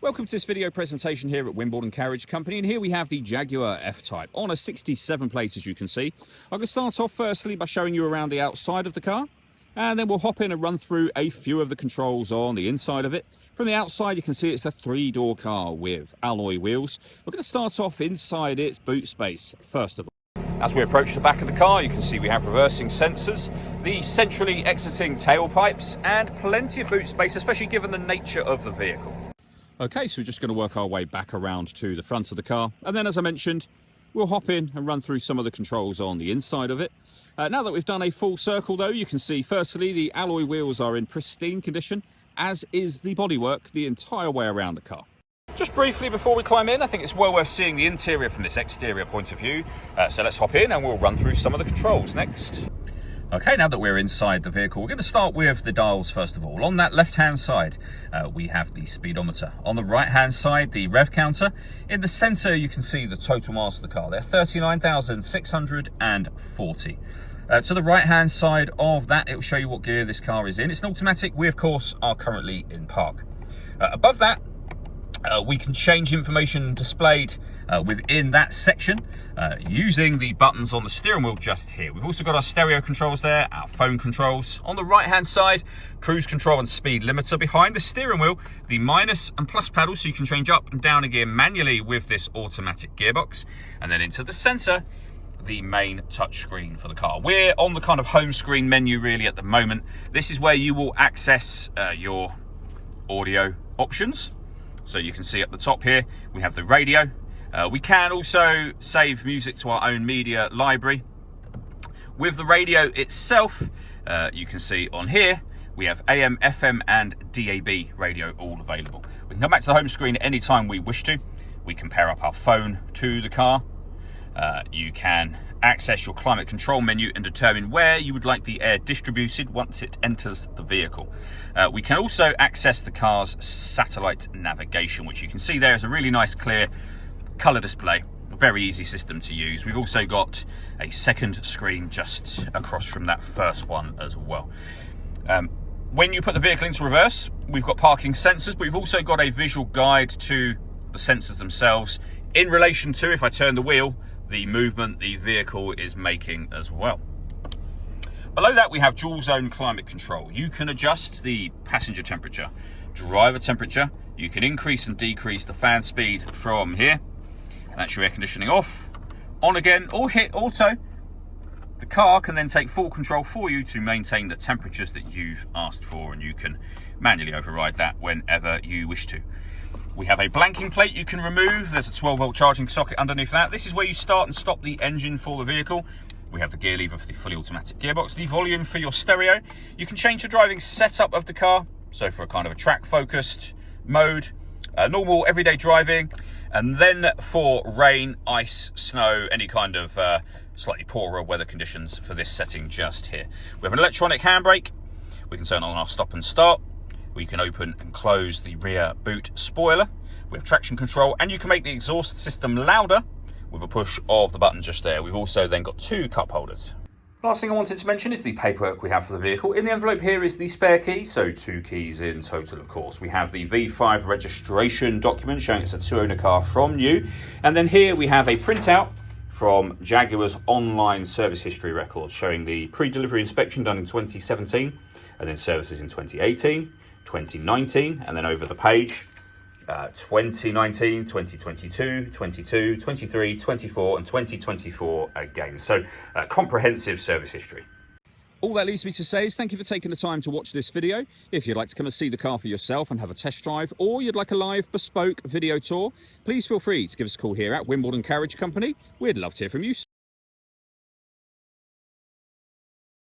Welcome to this video presentation here at Wimbledon Carriage Company, and here we have the Jaguar F-Type on a 67 plate, as you can see. I'm going to start off firstly by showing you around the outside of the car, and then we'll hop in and run through a few of the controls on the inside of it. From the outside you can see it's a 3-door car with alloy wheels. We're going to start off inside its boot space first of all. As we approach the back of the car, you can see we have reversing sensors, the centrally exiting tailpipes, and plenty of boot space, especially given the nature of the vehicle. Okay, so we're just going to work our way back around to the front of the car, and then as I mentioned, we'll hop in and run through some of the controls on the inside of it. Now that we've done a full circle though, you can see firstly the alloy wheels are in pristine condition, as is the bodywork the entire way around the car. Just briefly before we climb in, I think it's well worth seeing the interior from this exterior point of view. So let's hop in and we'll run through some of the controls next. Okay, now that we're inside the vehicle, we're going to start with the dials first of all. On that left-hand side, we have the speedometer. On the right-hand side, the rev counter. In the centre, you can see the total miles of the car there, 39,640. To the right-hand side of that, it will show you what gear this car is in. It's an automatic. We, of course, are currently in park. Above that, we can change information displayed within that section using the buttons on the steering wheel just here. We've also got our stereo controls there, our phone controls. On the right hand side, cruise control and speed limiter. Behind the steering wheel, the minus and plus pedals, so you can change up and down a gear manually with this automatic gearbox. And then into the centre, the main touchscreen for the car. We're on the kind of home screen menu really at the moment. This is where you will access your audio options. So you can see at the top here, we have the radio. We can also save music to our own media library. With the radio itself, you can see on here, we have AM, FM and DAB radio all available. We can come back to the home screen anytime we wish to. We can pair up our phone to the car. You can access your climate control menu and determine where you would like the air distributed once it enters the vehicle. We can also access the car's satellite navigation, which you can see there is a really nice clear colour display. A very easy system to use. We've also got a second screen just across from that first one as well. When you put the vehicle into reverse, we've got parking sensors, but we've also got a visual guide to the sensors themselves in relation to, if I turn the wheel, the movement the vehicle is making as well. Below that we have dual zone climate control. You can adjust the passenger temperature, driver temperature. You can increase and decrease the fan speed from here. That's your air conditioning off, on again, or hit auto. The car can then take full control for you to maintain the temperatures that you've asked for, and you can manually override that whenever you wish to. We have a blanking plate you can remove. There's a 12-volt charging socket underneath that. This is where you start and stop the engine for the vehicle. We have the gear lever for the fully automatic gearbox, the volume for your stereo. You can change the driving setup of the car, so for a kind of a track-focused mode, normal everyday driving, and then for rain, ice, snow, any kind of slightly poorer weather conditions for this setting just here. We have an electronic handbrake. We can turn on our stop and start. We can open and close the rear boot spoiler. We have traction control, and you can make the exhaust system louder with a push of the button just there. We've also then got 2 cup holders. Last thing I wanted to mention is the paperwork we have for the vehicle. In the envelope here is the spare key, so 2 keys in total, of course. We have the V5 registration document showing it's a 2-owner car from new. And then here we have a printout from Jaguar's online service history records showing the pre-delivery inspection done in 2017, and then services in 2018. 2019, and then over the page 2019, 2022, 22, 23, 24 and 2024 again. So comprehensive service history. All that leaves me to say is thank you for taking the time to watch this video. If you'd like to come and see the car for yourself and have a test drive, or you'd like a live bespoke video tour, please feel free to give us a call here at Wimbledon Carriage Company. We'd love to hear from you.